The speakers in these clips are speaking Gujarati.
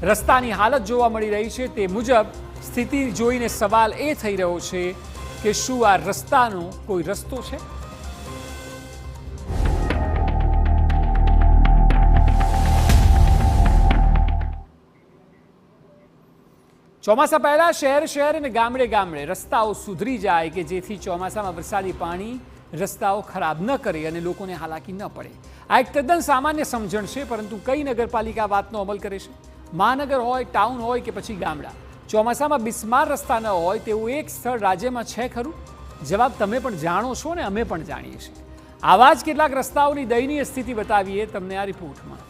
રસ્તાની હાલત જોવા મળી રહી છે તે મુજબ સ્થિતિ જોઈને સવાલ એ થઈ રહ્યો છે કે શું આ રસ્તાનો કોઈ રસ્તો છે? ચોમાસા પહેલા શહેર અને ગામડે રસ્તાઓ સુધરી જાય કે જેથી ચોમાસામાં વરસાદી પાણી રસ્તાઓ ખરાબ ન કરે અને લોકોને હાલાકી ન પડે। આ એક તદ્દન સામાન્ય સમજણ છે, પરંતુ કઈ નગરપાલિકા વાતનો અમલ કરે છે? મહાનગર હોય, ટાઉન હોય કે પછી ગામડા, ચોમાસામાં બિસ્માર રસ્તા ન હોય તેવું એક સ્થળ રાજ્યમાં છે ખરું? જવાબ તમે પણ જાણો છો ને અમે પણ જાણીએ છીએ। આવા જ કેટલાક રસ્તાઓની દયનીય સ્થિતિ બતાવીએ તમને આ રિપોર્ટમાં।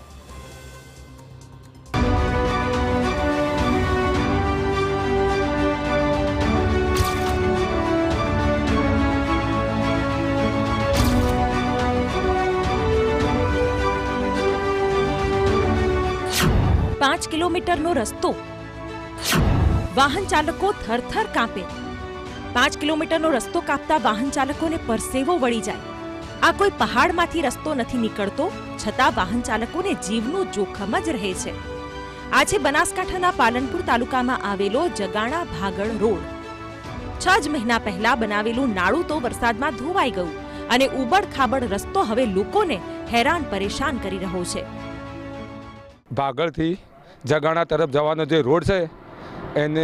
पांच किलोमीटरનો રસ્તો, વાહન ચાલકો થરથર કાંપે। 5 કિલોમીટરનો રસ્તો કાપતા વાહન ચાલકોને પરસેવો વળી જાય। આ કોઈ પહાડમાંથી રસ્તો નથી નીકળતો, છતાં વાહન ચાલકોને જીવનું જોખમ જ રહે છે। આ છે બનાસકાંઠાના પાલનપુર તાલુકામાં આવેલો જગાણા ભાગળ રોડ। 6 જ મહિના પહેલા બનાવેલું નાળું તો વરસાદમાં ધોવાઈ ગયું અને ઉબડ ખાબડ રસ્તો હવે લોકોને હેરાન પરેશાન કરી રહ્યો છે। ભાગળથી જગાણા તરફ જવાનો જે રોડ છે એને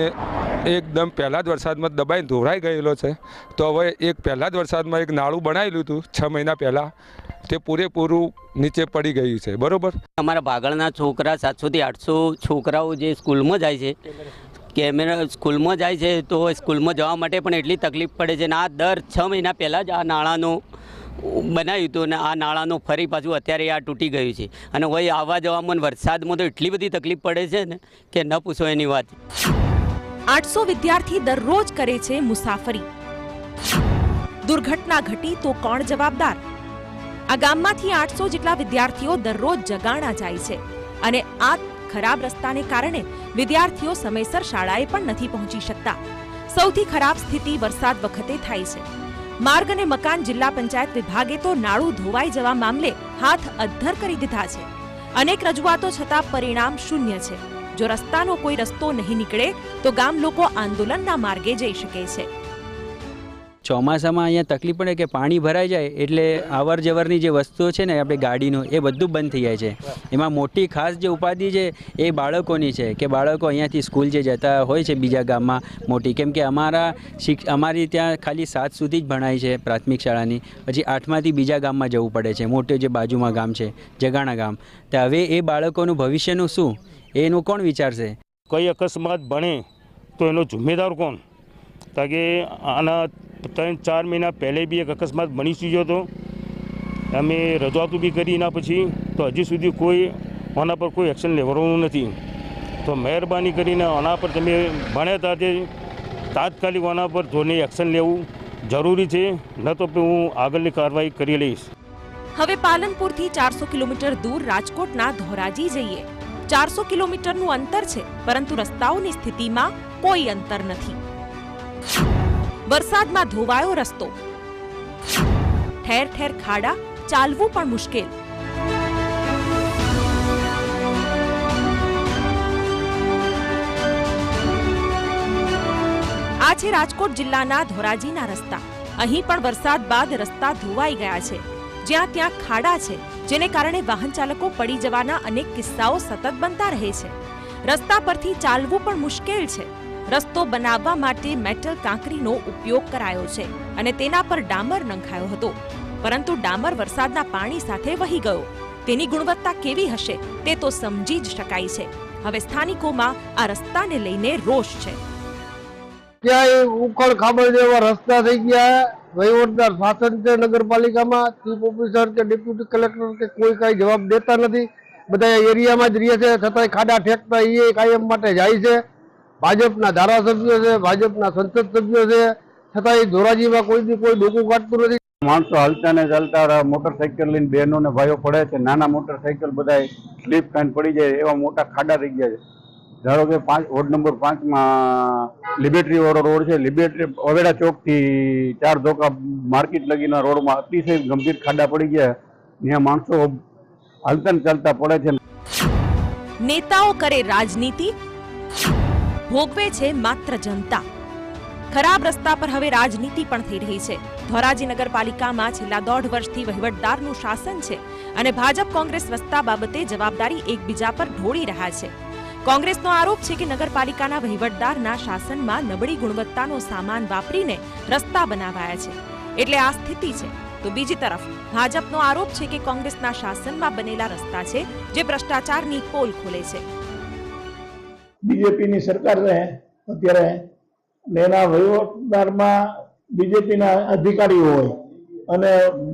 એકદમ પહેલા જ વરસાદમાં દબાઈને ધોવાઈ ગયેલો છે। તો હવે એક પહેલા જ વરસાદમાં એક નાળું બનાવેલું હતું 6 મહિના પહેલાં, તે પૂરેપૂરું નીચે પડી ગયું છે। બરોબર, અમારા ભાગળના છોકરા 700 થી 800 છોકરાઓ જે સ્કૂલમાં જાય છે, કેમેરા સ્કૂલમાં જાય છે, તો સ્કૂલમાં જવા માટે પણ એટલી તકલીફ પડે છે ને આ દર 6 મહિના પહેલાં જ આ નાળાનું બનાવ્યું હતું અને આ નાળાનું ફરી પાછું અત્યારે આ તૂટી ગયું છે અને હોય આવવા જવામાં વરસાદમાં તો એટલી બધી તકલીફ પડે છે ને કે ન પૂછો એની વાત। 800 વિદ્યાર્થી દરરોજ કરે છે મુસાફરી। દુર્ઘટના ઘટી તો કોણ જવાબદાર? આ ગામમાંથી 800 જેટલા વિદ્યાર્થીઓ દરરોજ જગાણા જાય છે અને આ ખરાબ રસ્તાને કારણે વિદ્યાર્થીઓ સમયસર શાળાએ પણ નથી પહોંચી શકતા। સૌથી ખરાબ સ્થિતિ વરસાદ વખતે થાય છે। માર્ગ અને મકાન જિલ્લા પંચાયત વિભાગે તો નાળું ધોવાઈ જવા મામલે હાથ અદ્ધર કરી દીધા છે। અનેક રજૂઆતો છતાં પરિણામ શૂન્ય છે। જો રસ્તાનો કોઈ રસ્તો નહીં નીકળે તો ગામ લોકો આંદોલનના માર્ગે જઈ શકે છે। ચોમાસામાં અહીંયા તકલીફ પડે કે પાણી ભરાઈ જાય એટલે અવર જવરની જે વસ્તુઓ છે ને આપણે ગાડીનું એ બધું બંધ થઈ જાય છે। એમાં મોટી ખાસ જે ઉપાધિ છે એ બાળકોની છે કે બાળકો અહીંયાથી સ્કૂલ જે જતા હોય છે બીજા ગામમાં મોટી, કેમ કે અમારી ત્યાં ખાલી 7 સુધી જ ભણાય છે પ્રાથમિક શાળાની, પછી 8માંથી બીજા ગામમાં જવું પડે છે, મોટું જે બાજુમાં ગામ છે જગાણા ગામ। તો હવે એ બાળકોનું ભવિષ્યનું શું, એનું કોણ વિચારશે? કોઈ અકસ્માત બને તો એનો જિમ્મેદાર કોણ? તાકે આના 3-4 મહિના પહેલે બી એક અકસ્માત બની ચૂક્યો હતો, અમે રજૂઆતો બી કરી, એના પછી તો હજી સુધી કોઈ આના પર કોઈ એક્શન લેવાનું નથી। તો મહેરબાની કરીને આના પર તમે ભણ્યા હતા તે તાત્કાલિક આના પર ધોરણે એક્શન લેવું જરૂરી છે, ન તો હું આગળની કાર્યવાહી કરી લઈશ। હવે પાલનપુરથી 400 કિલોમીટર દૂર રાજકોટના ધોરાજી જઈએ। 400 કિલોમીટરનું અંતર છે, પરંતુ રસ્તાઓની સ્થિતિમાં કોઈ અંતર નથી। વરસાદમાં ધોવાયો રસ્તો, ઠેર ઠેર ખાડા, ચાલવું પણ મુશ્કેલ। આ છે રાજકોટ જિલ્લાના ધોરાજીના રસ્તા। અહીં પણ વરસાદ બાદ રસ્તા ધોવાઈ ગયા છે। જ્યાં ત્યાં ખાડા છે, જેને કારણે વાહન ચાલકો પડી જવાના અનેક કિસ્સાઓ સતત બનતા રહે છે। રસ્તા પરથી ચાલવું પણ મુશ્કેલ છે। રસ્તો બનાવવા માટે મેટલ કાંકરીનો ઉપયોગ કરાયો છે અને તેના પર ડામર નંખાયો હતો, પરંતુ ડામર વરસાદના પાણી સાથે વહી ગયો। તેની ગુણવત્તા કેવી હશે તે તો સમજી જ શકાય છે। હવે સ્થાનિકોમાં આ રસ્તાને લઈને રોષ છે। ક્યાંય ઉખડ ખાબડ જેવા રસ્તા થઈ ગયા। વહીવટદાર શાસન છે નગરપાલિકામાં, ચીફ ઓફિસર કે ડેપ્યુટી કલેક્ટર કે કોઈ કાંઈ જવાબ દેતા નથી। બધા એરિયામાં જ રહે છે, છતાંય ખાડા ઠેકતા એ કાયમ માટે જાય છે। ભાજપના ધારાસભ્યો છે, ભાજપના સંસદ સભ્યો છે, છતાંય ધોરાજીમાં કોઈ ડોકું કાઢતું નથી। માણસો હાલતા ને ચાલતા મોટરસાઇકલ લઈને બહેનો ને ભાઈઓ પડે છે, નાના મોટરસાઇકલ બધા સ્લીપ ખાઈને પડી જાય એવા મોટા ખાડા થઈ ગયા છે। ધારો કે વોર્ડ નંબર 5માં લિબર્ટી વાળો રોડ છે, લિબર્ટી અવેડા ચોકથી 4 ધોકા માર્કેટ લગીના રોડમાં અતિશય ગંભીર ખાડા પડી ગયા, ત્યાં માણસો હાલતા ને ચાલતા પડે છે। નેતાઓ કરે રાજનીતિ, ભોગવે છે માત્ર જનતા. ખરાબ રસ્તા પર હવે રાજનીતિ પણ થઈ રહી છે. ધોરાજી નગરપાલિકામાં છેલ્લા 1.5 વર્ષથી વહીવટદારનું શાસન છે અને ભાજપ કોંગ્રેસ રસ્તા બાબતે જવાબદારી એકબીજા પર ઢોળી રહ્યા છે. કોંગ્રેસનો આરોપ છે કે નગરપાલિકાના વહીવટદારના શાસનમાં નબળી ગુણવત્તાનો સામાન વાપરીને રસ્તા બનાવાયા છે, એટલે આ સ્થિતિ છે. તો બીજી તરફ ભાજપનો આરોપ છે કે કોંગ્રેસના શાસનમાં બનેલા રસ્તા છે જે ભ્રષ્ટાચારની પોલ ખોલે છે. બીજેપીની સરકાર રહે અત્યારે એના વહીવટદારમાં બીજેપીના અધિકારીઓ હોય અને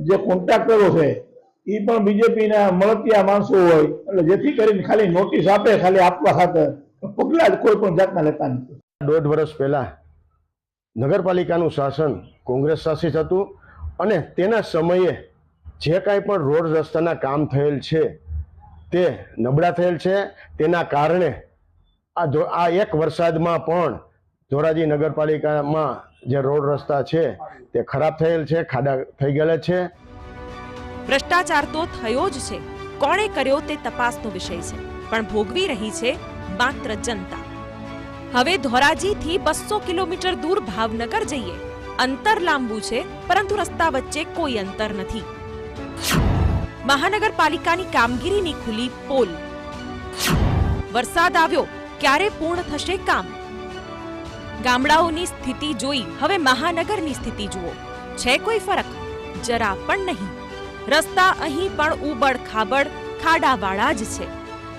જે કોન્ટ્રાક્ટરો છે એ પણ બીજેપીના મળતિયા માણસો હોય, એટલે જેથી કરીને ખાલી નોટિસ આપે, ખાલી આપવા ખાતર પગલાં કોઈ પણ જાતના લેતા નથી. 1.5 વર્ષ પહેલા નગરપાલિકાનું શાસન કોંગ્રેસ શાસિત હતું અને તેના સમયે જે કાંઈ પણ રોડ રસ્તાના કામ થયેલ છે તે નબળા થયેલ છે. તેના કારણે આ એક વરસાદમાં પણ ધોરાજી નગરપાલિકામાં જે રોડ રસ્તા છે તે ખરાબ થયેલ છે, ખાડા થઈ ગયેલા છે. ભ્રષ્ટાચાર તો થયો જ છે, કોણે કર્યો તે તપાસનો વિષય છે, પણ ભોગવી રહી છે માત્ર જનતા. હવે ધોરાજીથી 200 કિલોમીટર દૂર ભાવનગર જઈએ, અંતર લાંબુ છે પરંતુ રસ્તા વચ્ચે કોઈ અંતર નથી. મહાનગરપાલિકાની કામગીરીની ખુલી પોલ. વરસાદ આવ્યો, ક્યારે પૂર્ણ થશે કામ? ગામડાઓની સ્થિતિ જોઈ હવે મહાનગરની સ્થિતિ જુઓ. છે કોઈ ફરક? જરા પણ નહીં. રસ્તા અહીં પણ ઉબડ ખાબડ ખાડાવાળા જ છે.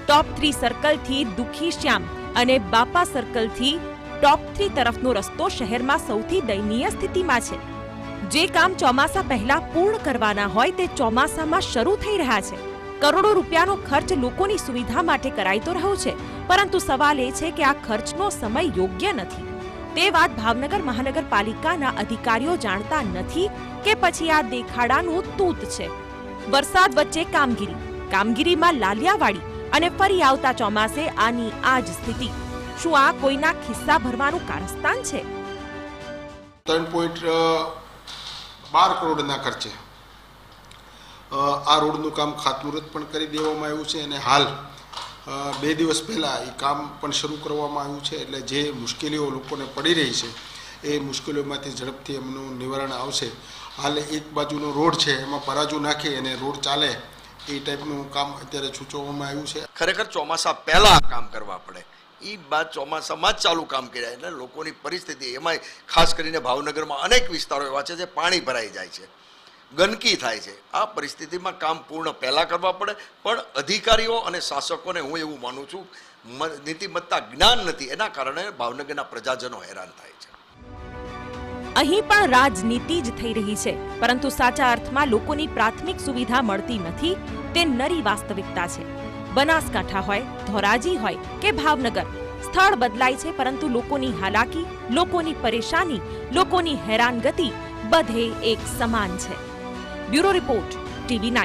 ટોપ 3 સર્કલથી દુખી શ્યામ અને બાપા સર્કલથી ટોપ 3 તરફનો રસ્તો શહેરમાં સૌથી દયનીય સ્થિતિમાં છે. જે કામ ચોમાસા પહેલા પૂર્ણ કરવાના હોય તે ચોમાસામાં શરૂ થઈ રહ્યા છે. કરોડો રૂપિયાનો ખર્ચ લોકોની સુવિધા માટે કરાઈ તો રહ્યો છે, પરંતુ સવાલ એ છે કે આ ખર્ચનો સમય યોગ્ય નથી. તે વાત ભાવનગર મહાનગરપાલિકાના અધિકારીઓ જાણતા નથી કે પછી આ દેખાડાનું તૂત છે. વરસાદ વચ્ચે કામગીરીમાં લાલિયાવાડી અને ફરી આવતા ચોમાસે આની આ જ સ્થિતિ. શું આ કોઈના ખિસ્સા ભરવાનું કારસ્તાન છે? 3.12 કરોડના ખર્ચે આ રોડનું કામ ખાતમુહૂર્ત પણ કરી દેવામાં આવ્યું છે અને હાલ 2 દિવસ પહેલાં એ કામ પણ શરૂ કરવામાં આવ્યું છે. એટલે જે મુશ્કેલીઓ લોકોને પડી રહી છે એ મુશ્કેલીઓમાંથી ઝડપથી એમનું નિવારણ આવશે. હાલ એક બાજુનો રોડ છે એમાં પરાજુ નાખી અને રોડ ચાલે એ ટાઈપનું કામ અત્યારે સૂચવવામાં આવ્યું છે. ખરેખર ચોમાસા પહેલાં કામ કરવા પડે, એ બાદ ચોમાસામાં જ ચાલુ કામ કર્યા એટલે લોકોની પરિસ્થિતિ, એમાં ખાસ કરીને ભાવનગરમાં અનેક વિસ્તારો એવા છે જે પાણી ભરાઈ જાય છે, ગંદકી થાય છે. આ પરિસ્થિતિમાં કામ પૂર્ણ પહેલાં કરવા પડે, પણ અધિકારીઓ અને શાસકોને હું એવું માનું છું નીતિમત્તા જ્ઞાન નથી, એના કારણે ભાવનગરના પ્રજાજનો હેરાન થાય છે. અહીં પણ રાજનીતિ જ થઈ રહી છે, પરંતુ સાચા અર્થમાં લોકોની પ્રાથમિક સુવિધા મળતી નથી તે નરી વાસ્તવિકતા છે. બનાસકાંઠા હોય, ધોરાજી હોય કે ભાવનગર, સ્થળ બદલાય છે પરંતુ લોકોની હાલાકી, લોકોની પરેશાની, લોકોની હેરાનગતિ બધે એક સમાન છે. Bureau report, TV9.